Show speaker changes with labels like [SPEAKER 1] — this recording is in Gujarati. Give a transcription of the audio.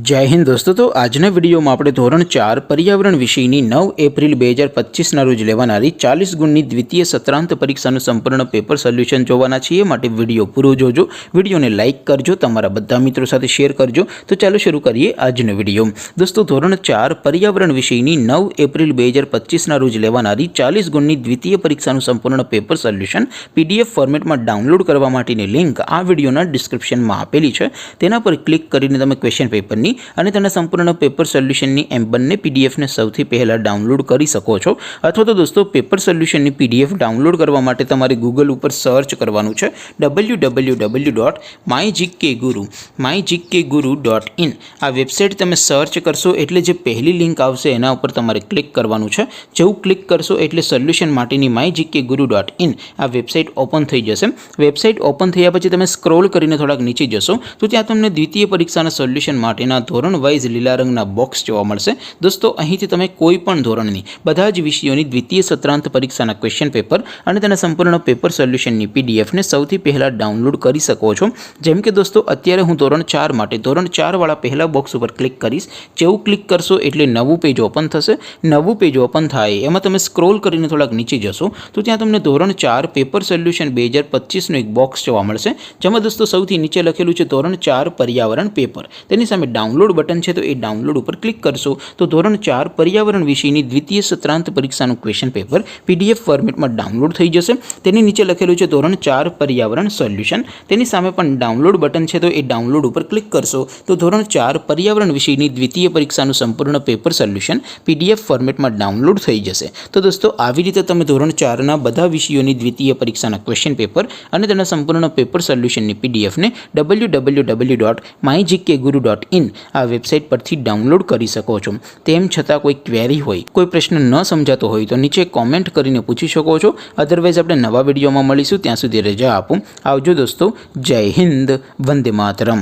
[SPEAKER 1] जय हिंद दोस्तों। तो आजना विडियो में આપણે ધોરણ 4 पर्यावरण વિષયની 9 એપ્રિલ 2025 ના રોજ લેવાનારી 40 ગુણની દ્વિતીય સત્રાંત પરીક્ષાનું સંપૂર્ણ પેપર સોલ્યુશન જોવાના છીએ। માટે વિડિયો પૂરો જોજો, વિડિયોને લાઈક કરજો, તમારા બધા મિત્રો સાથે શેર કરજો। તો ચાલો શરૂ કરીએ આજનો વિડિયો। દોસ્તો ધોરણ 4 पर्यावरण વિષયની 9 એપ્રિલ 2025 ના રોજ લેવાનારી 40 ગુણની દ્વિતીય પરીક્ષાનું સંપૂર્ણ પેપર સોલ્યુશન PDF ફોર્મેટમાં ડાઉનલોડ કરવા માટેની લિંક આ વિડિયોના ડિસ્ક્રિપ્શનમાં આપેલી છે। તેના પર ક્લિક કરીને તમે ક્વેશ્ચન પેપર અને તેના સંપૂર્ણ પેપર સોલ્યુશનની એમ બંને PDF ને સૌથી પહેલા ડાઉનલોડ કરી શકો છો। અથવા તો દોસ્તો પેપર સોલ્યુશનની PDF ડાઉનલોડ કરવા માટે તમારે ગૂગલ ઉપર સર્ચ કરવાનું છે www.mygkguru.in। આ વેબસાઇટ તમે સર્ચ કરશો એટલે જે પહેલી લિંક આવશે એના ઉપર તમારે ક્લિક કરવાનું છે। જેવું ક્લિક કરશો એટલે સોલ્યુશન માટેની mygkguru.in આ વેબસાઇટ ઓપન થઈ જશે। વેબસાઇટ ઓપન થયા પછી તમે સ્ક્રોલ કરીને થોડાક નીચે જશો તો ત્યાં તમને દ્વિતીય પરીક્ષાના સોલ્યુશન માટે ધોરણ વાઇઝ લીલા રંગના બોક્સ જોવા મળશે। દોસ્તો અહીંથી તમે કોઈ પણ ધોરણની બધા જ વિષયોની દ્વિતીય સત્રાંત પરીક્ષાના ક્વેશ્ચન પેપર અને તેના સંપૂર્ણ પેપર સોલ્યુશનની PDF ને સૌથી પહેલા ડાઉનલોડ કરી શકો છો। જેમ કે દોસ્તો અત્યારે હું ધોરણ 4 માટે ધોરણ 4 વાળા પહેલા બોક્સ ઉપર ક્લિક કરીશ। જેવું ક્લિક કરશો એટલે નવું પેજ ઓપન થશે। નવું પેજ ઓપન થાય એમાં તમે સ્ક્રોલ કરીને થોડાક નીચે જશો તો ત્યાં તમને ધોરણ 4 પેપર સોલ્યુશન 2025 નું એક બોક્સ જોવા મળશે। જેમાં દોસ્તો સૌથી નીચે લખેલું છે ધોરણ 4 पर्यावरण પેપર। તેની સામે ડાઉનલોડ બટન છે, તો એ ડાઉનલોડ ઉપર ક્લિક કરશો તો ધોરણ 4 पर्यावरण વિષયની દ્વિતીય સત્રાંત પરીક્ષાનું ક્વેશ્ચન પેપર PDF ફોર્મેટમાં ડાઉનલોડ થઈ જશે। તેની નીચે લખેલું છે ધોરણ 4 पर्यावरण સોલ્યુશન। તેની સામે પણ ડાઉનલોડ બટન છે, તો એ ડાઉનલોડ ઉપર ક્લિક કરશો તો ધોરણ 4 पर्यावरण વિષયની દ્વિતીય પરીક્ષાનું સંપૂર્ણ પેપર સોલ્યુશન PDF ફોર્મેટમાં ડાઉનલોડ થઈ જશે। તો દોસ્તો આવી રીતે તમે ધોરણ 4 ના બધા વિષયોની દ્વિતીય પરીક્ષાના ક્વેશ્ચન પેપર અને તેના સંપૂર્ણ પેપર સોલ્યુશનની PDF ને www.mygkguru.in આ વેબસાઇટ પરથી ડાઉનલોડ કરી શકો છો। તેમ છતાં કોઈ ક્વેરી હોય, કોઈ પ્રશ્ન ન સમજાતો હોય તો નીચે કોમેન્ટ કરીને પૂછી શકો છો। અધરવાઇઝ આપણે નવા વિડીયોમાં મળીશું, ત્યાં સુધી રજા આપો। આવજો દોસ્તો। જય હિન્દ, વંદે માતરમ।